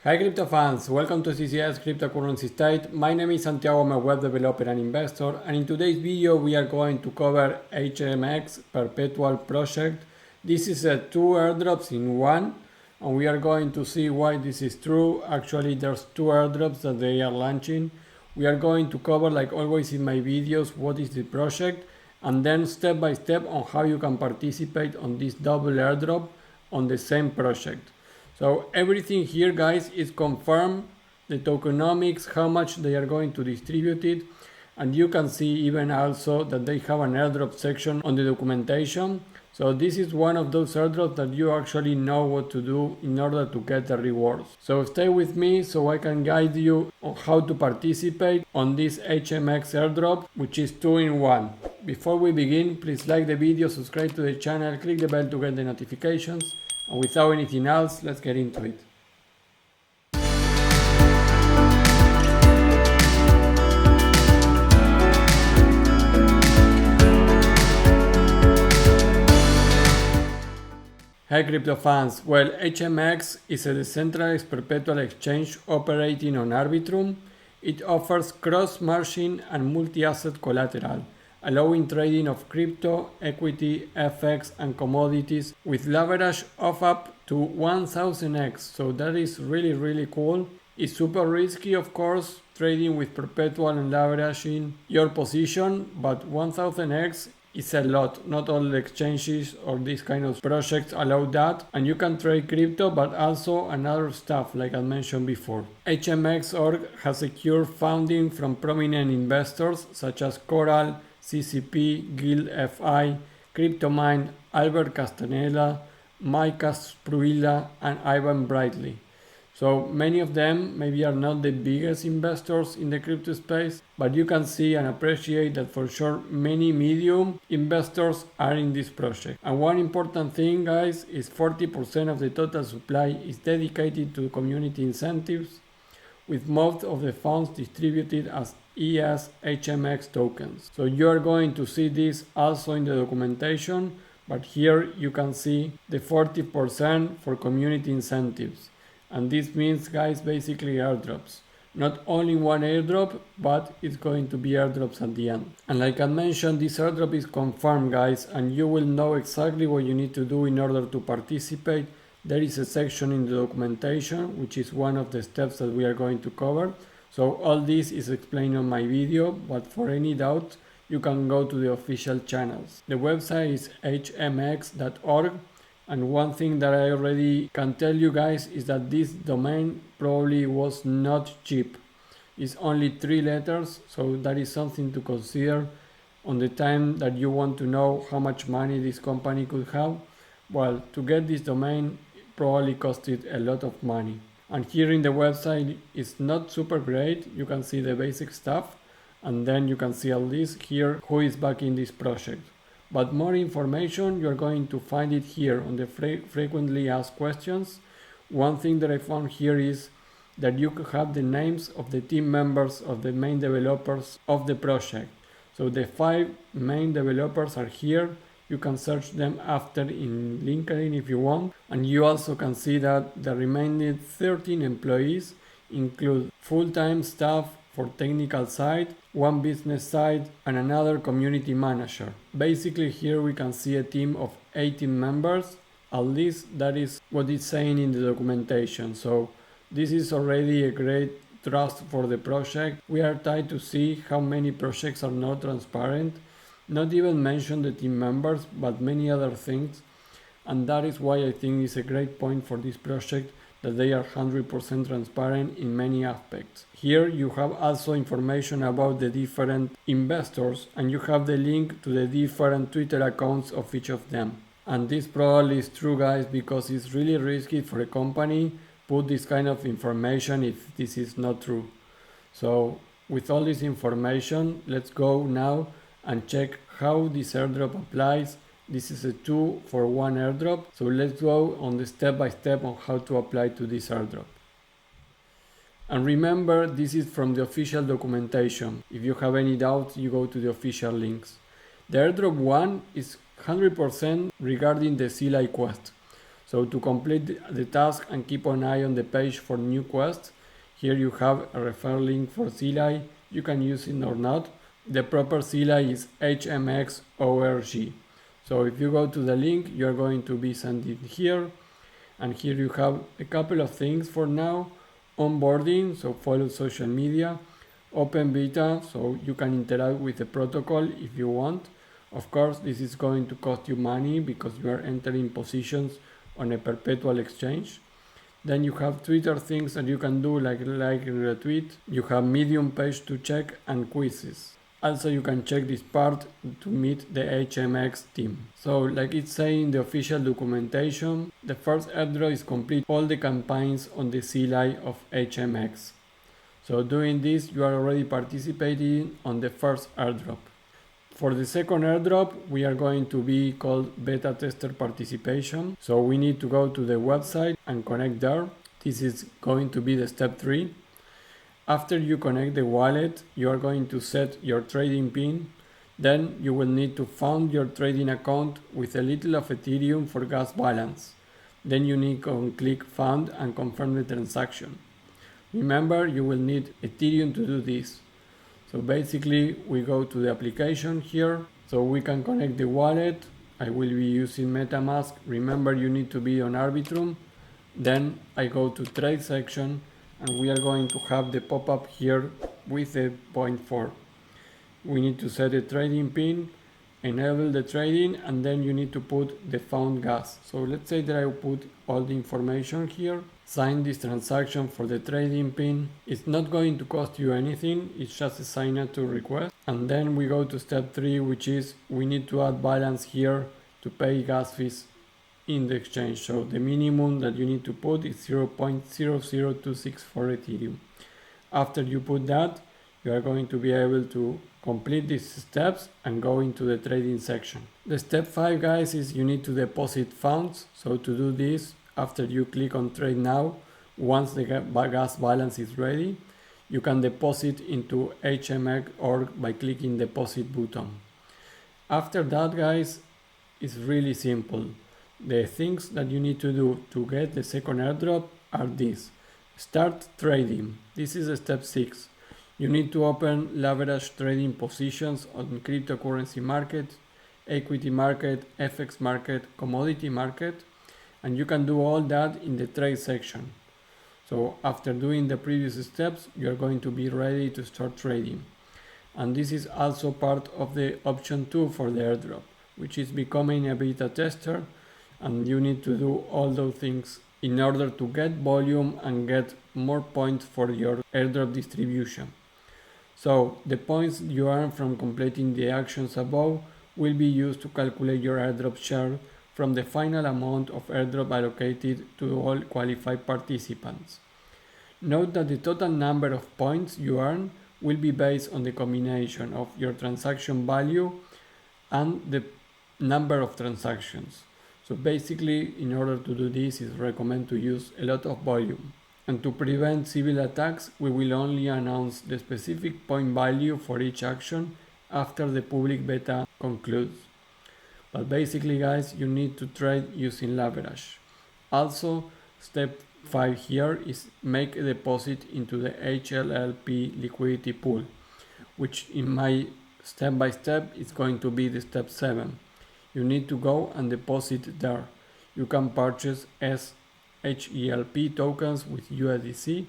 Hi crypto fans, welcome to CCS Cryptocurrency State. My name is Santiago, I'm a web developer and investor, and in today's video we are going to cover HMX Perpetual project. This is two airdrops in one, and we are going to see why this is true. Actually there's two airdrops that they are launching. We are going to cover, like always in my videos, what is the project, and then step by step on how you can participate on this double airdrop on the same project. So everything here, guys, is confirmed, the tokenomics, how much they are going to distribute it, and you can see even also that they have an airdrop section on the documentation. So this is one of those airdrops that you actually know what to do in order to get the rewards. So stay with me so I can guide you on how to participate on this HMX airdrop, which is 2-in-1. Before we begin, please like the video, subscribe to the channel, click the bell to get the notifications. And without anything else, let's get into it. Hey crypto fans, well, HMX is a decentralized perpetual exchange operating on Arbitrum. It offers cross-margin and multi-asset collateral, allowing trading of crypto, equity, FX and commodities with leverage of up to 1000x. So that is really cool. It's super risky, of course, trading with perpetual and leveraging your position, but 1000x is a lot. Not all exchanges or these kind of projects allow that, and you can trade crypto but also another stuff like I mentioned before. HMX.org has secured funding from prominent investors such as Coral, CCP, Guild FI, CryptoMine, Albert Castaneda, Micah Spruilla and Ivan Brightly. So many of them maybe are not the biggest investors in the crypto space, but you can see and appreciate that for sure many medium investors are in this project. And one important thing, guys, is 40% of the total supply is dedicated to community incentives, with most of the funds distributed as ES HMX tokens. So you are going to see this also in the documentation, but here you can see the 40% for community incentives. And this means, guys, basically airdrops. Not only one airdrop, but it's going to be airdrops at the end. And like I mentioned, this airdrop is confirmed, guys, and you will know exactly what you need to do in order to participate. There is a section in the documentation, which is one of the steps that we are going to cover. So all this is explained on my video, but for any doubt, you can go to the official channels. The website is hmx.org. And one thing that I already can tell you guys is that this domain probably was not cheap. It's only 3 letters, so that is something to consider on the time that you want to know how much money this company could have. Well, to get this domain probably costed a lot of money. And here in the website it's not super great. You can see the basic stuff, and then you can see all this here, who is backing this project. But more information, you're going to find it here on the frequently asked questions. One thing that I found here is that you could have the names of the team members of the main developers of the project. So the 5 main developers are here. You can search them after in LinkedIn if you want. And you also can see that the remaining 13 employees include full-time staff for technical side, 1 business side, and another community manager. Basically here we can see a team of 18 members. At least that is what it's saying in the documentation. So this is already a great trust for the project. We are trying to see how many projects are not transparent. Not even mention the team members, but many other things. And that is why I think it's a great point for this project, that they are 100% transparent in many aspects. Here you have also information about the different investors, and you have the link to the different Twitter accounts of each of them. And this probably is true, guys, because it's really risky for a company put this kind of information if this is not true. So with all this information, let's go now and check how this airdrop applies. This is a 2-for-1 airdrop. So let's go on the step by step on how to apply to this airdrop. And remember, this is from the official documentation. If you have any doubts, you go to the official links. The airdrop 1 is 100% regarding the CLI quest. So to complete the task and keep an eye on the page for new quests, here you have a referral link for CLI. You can use it or not. The proper CLI is HMX ORG. So if you go to the link, you are going to be sent in here. And here you have a couple of things for now. Onboarding, so follow social media. Open beta, so you can interact with the protocol if you want. Of course, this is going to cost you money because you are entering positions on a perpetual exchange. Then you have Twitter things that you can do like and retweet. You have Medium page to check and quizzes. Also you can check this part to meet the HMX team. So like it's saying in the official documentation, the first airdrop is complete all the campaigns on the CLI of HMX. So doing this, you are already participating on the first airdrop. For the second airdrop, we are going to be called beta tester participation. So we need to go to the website and connect there. This is going to be the step 3. After you connect the wallet, you are going to set your trading pin. Then you will need to found your trading account with a little of Ethereum for gas balance. Then you need to click found and confirm the transaction. Remember, you will need Ethereum to do this. So basically we go to the application here. So we can connect the wallet. I will be using MetaMask. Remember, you need to be on Arbitrum. Then I go to trade section and we are going to have the pop-up here with the 0.4. We need to set a trading pin, enable the trading, and then you need to put the found gas. So let's say that I put all the information here, sign this transaction for the trading pin. It's not going to cost you anything, it's just a sign up to request. And then we go to step 3, which is we need to add balance here to pay gas fees in the exchange. So the minimum that you need to put is 0.0026 for Ethereum. After you put that, you are going to be able to complete these steps and go into the trading section. The step 5, guys, is you need to deposit funds. So to do this, after you click on trade now, once the gas balance is ready, you can deposit into HMX org by clicking deposit button. After that, guys, it's really simple. The things that you need to do to get the second airdrop are these. Start trading. This is step 6. You need to open leverage trading positions on cryptocurrency market, equity market, FX market, commodity market, and you can do all that in the trade section. So after doing the previous steps, you are going to be ready to start trading. And this is also part of the option 2 for the airdrop, which is becoming a beta tester, and you need to do all those things in order to get volume and get more points for your airdrop distribution. So the points you earn from completing the actions above will be used to calculate your airdrop share from the final amount of airdrop allocated to all qualified participants. Note that the total number of points you earn will be based on the combination of your transaction value and the number of transactions. So basically, in order to do this, it's recommended to use a lot of volume. And to prevent civil attacks, we will only announce the specific point value for each action after the public beta concludes. But basically, guys, you need to trade using leverage. Also, step 5 here is make a deposit into the HLLP liquidity pool, which in my step-by-step is going to be the step 7. You need to go and deposit there. You can purchase HELP tokens with USDC,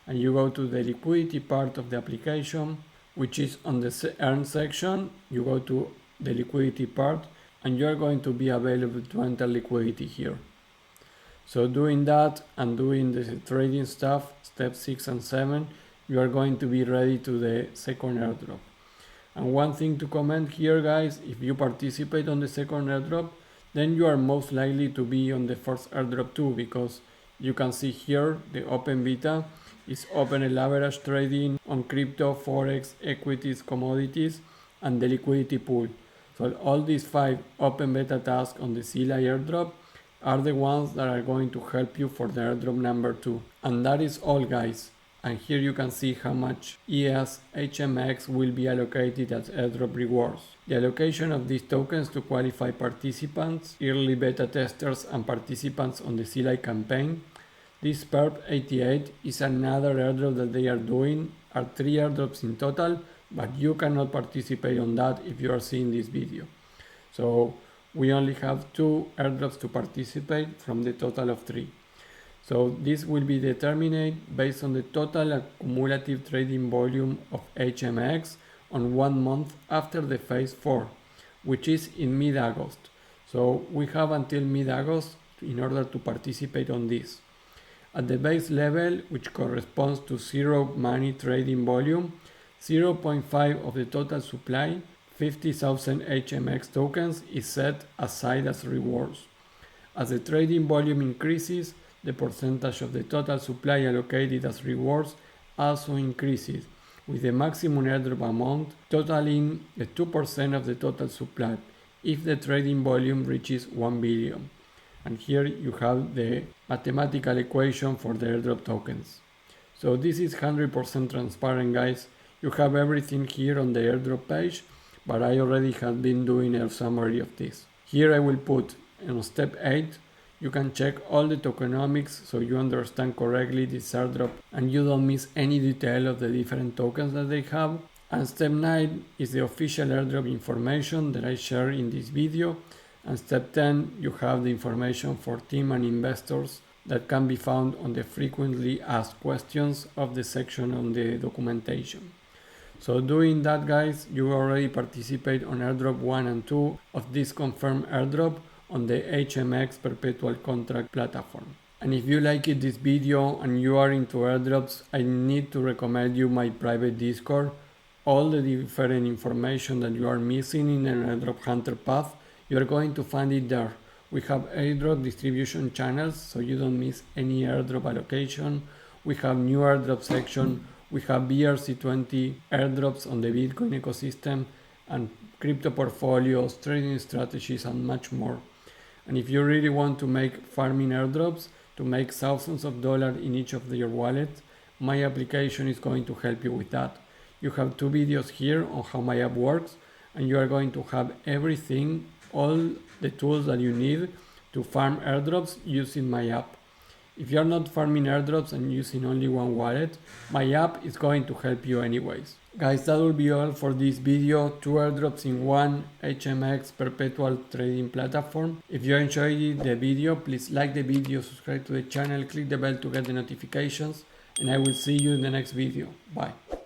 and you go to the liquidity part of the application, which is on the earn section. You go to the liquidity part and you are going to be available to enter liquidity here. So doing that and doing the trading stuff, step 6 and 7, you are going to be ready to the second airdrop. And one thing to comment here, guys, if you participate on the second airdrop, then you are most likely to be on the first airdrop too, because you can see here the open beta is open a leverage trading on crypto, forex, equities, commodities, and the liquidity pool. So all these 5 open beta tasks on the CLI airdrop are the ones that are going to help you for the airdrop number 2. And that is all, guys. and here you can see how much ES HMX will be allocated as airdrop rewards. The allocation of these tokens to qualified participants, early beta testers and participants on the CLI campaign. This Perp 88 is another airdrop that they are doing, are 3 airdrops in total, but you cannot participate on that if you are seeing this video. So we only have 2 airdrops to participate from the total of 3. So this will be determined based on the total cumulative trading volume of HMX on 1 month after the phase 4, which is in mid-August. So we have until mid-August in order to participate on this. At the base level, which corresponds to 0 money trading volume, 0.5 of the total supply, 50,000 HMX tokens, is set aside as rewards. As the trading volume increases, the percentage of the total supply allocated as rewards also increases, with the maximum airdrop amount totaling the 2% of the total supply if the trading volume reaches 1 billion. And here you have the mathematical equation for the airdrop tokens. So this is 100% transparent, guys. You have everything here on the airdrop page, but I already have been doing a summary of this. Here I will put on step 8, you can check all the tokenomics so you understand correctly this airdrop and you don't miss any detail of the different tokens that they have. And step 9 is the official airdrop information that I share in this video. And step 10, you have the information for team and investors that can be found on the frequently asked questions of the section on the documentation. So doing that, guys, you already participate on airdrop 1 and 2 of this confirmed airdrop on the HMX Perpetual Contract platform. And if you liked this video and you are into airdrops, I need to recommend you my private Discord. All the different information that you are missing in an airdrop hunter path, you are going to find it there. We have airdrop distribution channels so you don't miss any airdrop allocation. We have new airdrop section. We have BRC20 airdrops on the Bitcoin ecosystem and crypto portfolios, trading strategies, and much more. And if you really want to make farming airdrops to make thousands of dollars in each of your wallets, my application is going to help you with that. You have 2 videos here on how my app works, and you are going to have everything, all the tools that you need to farm airdrops using my app. If you are not farming airdrops and using only one wallet, my app is going to help you anyways. Guys, that will be all for this video. 2 airdrops in one HMX Perpetual Trading Platform. If you enjoyed the video, please like the video, subscribe to the channel, click the bell to get the notifications, and I will see you in the next video. Bye.